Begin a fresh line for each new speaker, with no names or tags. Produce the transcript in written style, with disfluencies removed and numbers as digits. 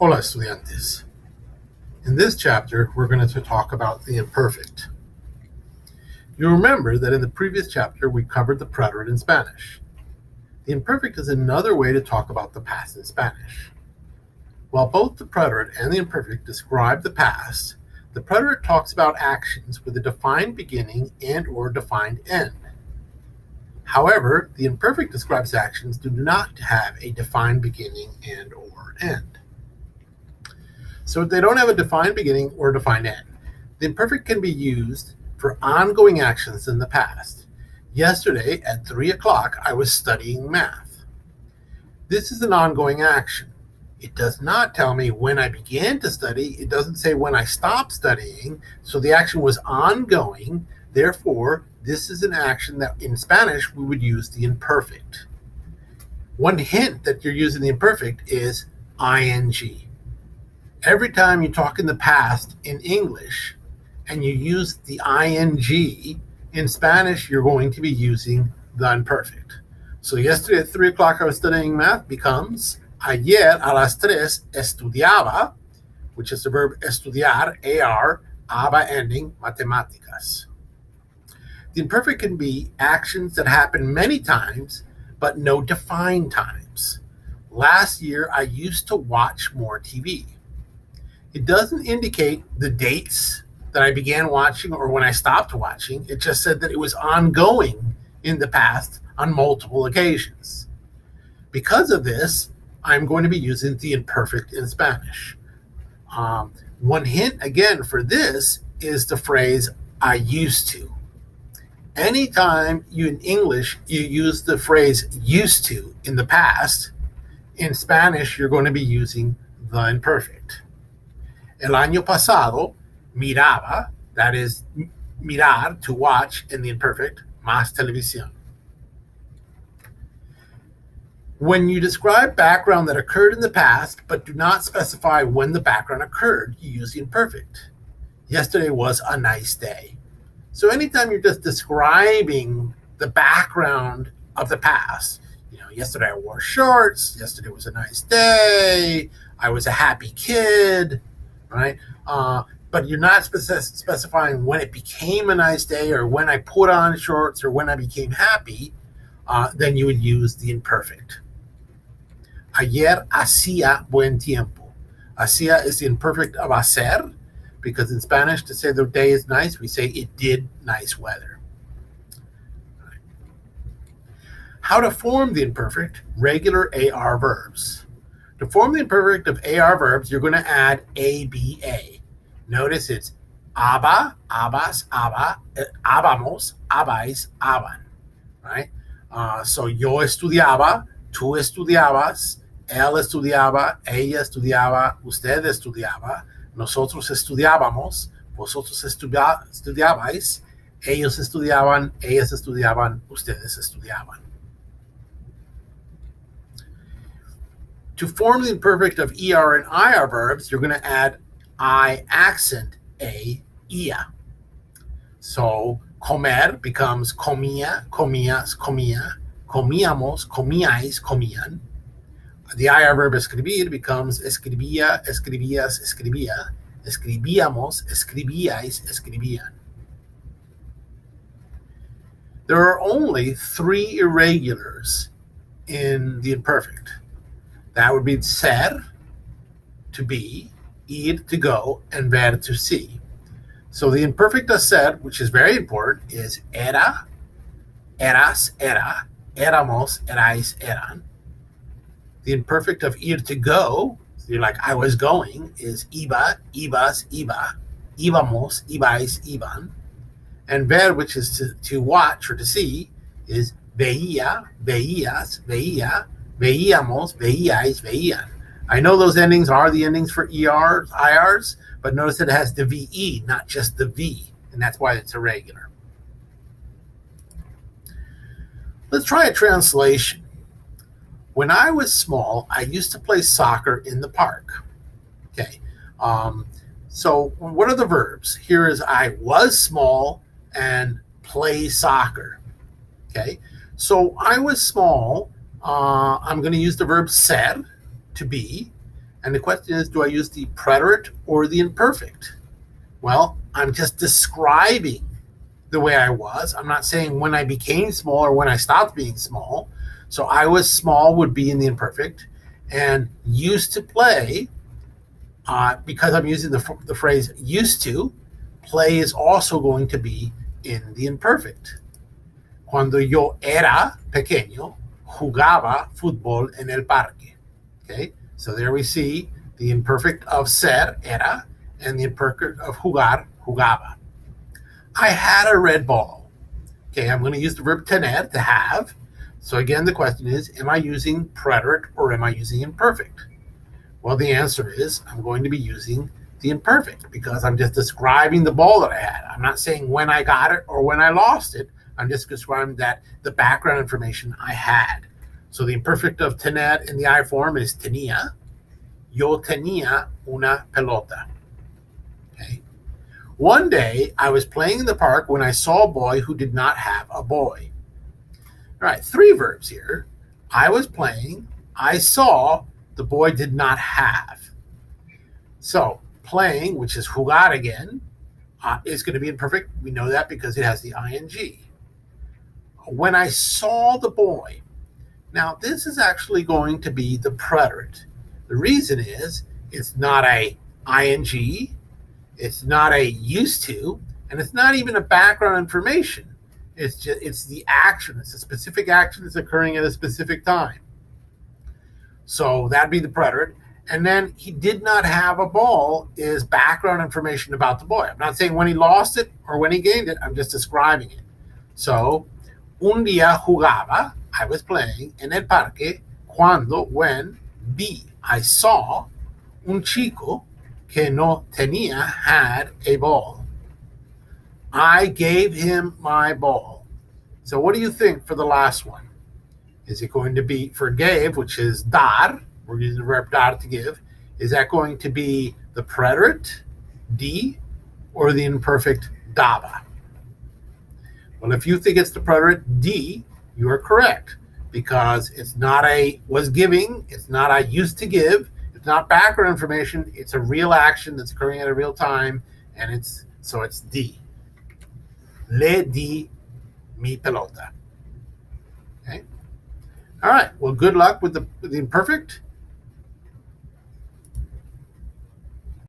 Hola, estudiantes. In this chapter, we're going to talk about the imperfect. You remember that in the previous chapter, we covered the preterite in Spanish. The imperfect is another way to talk about the past in Spanish. While both the preterite and the imperfect describe the past, the preterite talks about actions with a defined beginning and or defined end. However, the imperfect describes actions that do not have a defined beginning and or end. So they don't have a defined beginning or defined end. The imperfect can be used for ongoing actions in the past. Yesterday at 3 o'clock, I was studying math. This is an ongoing action. It does not tell me when I began to study. It doesn't say when I stopped studying. So the action was ongoing. Therefore, this is an action that in Spanish we would use the imperfect. One hint that you're using the imperfect is ing. Every time you talk in the past in English and you use the ing, in Spanish you're going to be using the imperfect. So yesterday at 3 o'clock I was studying math becomes ayer a las 3 estudiaba, which is the verb estudiar, AR, aba ending, matemáticas. The imperfect can be actions that happen many times but no defined times. Last year I used to watch more TV. It doesn't indicate the dates that I began watching or when I stopped watching. It just said that it was ongoing in the past on multiple occasions. Because of this, I'm going to be using the imperfect in Spanish. One hint, again, for this is the phrase, I used to. Anytime in English you use the phrase used to in the past, in Spanish you're going to be using the imperfect. El año pasado miraba, that is mirar, to watch, in the imperfect, más televisión. When you describe background that occurred in the past but do not specify when the background occurred, you use the imperfect. Yesterday was a nice day. So anytime you're just describing the background of the past, yesterday I wore shorts, yesterday was a nice day, I was a happy kid, right? But you're not specifying when it became a nice day or when I put on shorts or when I became happy, then you would use the imperfect. Ayer hacía buen tiempo. Hacía is the imperfect of hacer, because in Spanish, to say the day is nice, we say it did nice weather. Right. How to form the imperfect, regular AR verbs. To form the imperfect of AR verbs, you're going to add ABA. Notice it's aba, abas, aba, abamos, abais, aban. Right? So yo estudiaba, tú estudiabas, él estudiaba, ella estudiaba, usted estudiaba, nosotros estudiábamos, vosotros estudiabais, ellos estudiaban, ellas estudiaban, ustedes estudiaban. To form the imperfect of ER and IR verbs, you're going to add I accent A, ia. So comer becomes comía, comías, comía, comíamos, comíais, comían. The IR verb escribir becomes escribía, escribías, escribía, escribíamos, escribíais, escribían. There are only 3 irregulars in the imperfect. That would be ser, to be, ir, to go, and ver, to see. So the imperfect of ser, which is very important, is era, eras, era, éramos, erais, eran. The imperfect of ir, to go, so you're like, I was going, is iba, ibas, iba, íbamos, ibais, iban. And ver, which is to watch or to see, is veía, veías, veía, veíamos, veíais, veían. I know those endings are the endings for ERs, IRs, but notice that it has the VE, not just the V, and that's why it's irregular. Let's try a translation. When I was small, I used to play soccer in the park. Okay, so what are the verbs? Here is I was small and play soccer. Okay, so I was small. I'm going to use the verb ser, to be, And the question is, do I use the preterite or the imperfect? Well, I'm just describing the way I was. I'm not saying when I became small or when I stopped being small. So I was small would be in the imperfect, and used to play, because I'm using the phrase used to, play is also going to be in the imperfect. Cuando yo era pequeño, jugaba fútbol en el parque. Okay, so there we see the imperfect of ser, era, and the imperfect of jugar, jugaba. I had a red ball. Okay, I'm going to use the verb tener, to have. So again, the question is, am I using preterite or am I using imperfect? Well, the answer is I'm going to be using the imperfect because I'm just describing the ball that I had. I'm not saying when I got it or when I lost it. I'm just describing that the background information I had. So the imperfect of tener in the I form is tenía. Yo tenía una pelota. Okay. One day, I was playing in the park when I saw a boy who did not have a boy. All right, 3 verbs here. I was playing, I saw, the boy did not have. So playing, which is jugar again, is going to be imperfect. We know that because it has the ing. When I saw the boy, now this is actually going to be the preterite. The reason is it's not a ing, it's not a used to, and it's not even a background information. It's the action. It's a specific action that's occurring at a specific time. So that'd be the preterite. And then he did not have a ball is background information about the boy. I'm not saying when he lost it or when he gained it. I'm just describing it. So, un día jugaba, I was playing, en el parque, cuando, when, vi, I saw, un chico que no tenía, had a ball. I gave him my ball. So what do you think for the last one? Is it going to be for gave, which is dar? We're using the verb dar to give. Is that going to be the preterite, di, or the imperfect daba? Well, if you think it's the preterite di, you are correct because it's not a was giving, it's not a used to give, it's not background information, it's a real action that's occurring at a real time, and it's di. Le di mi pelota. Okay. All right. Well, good luck with the imperfect.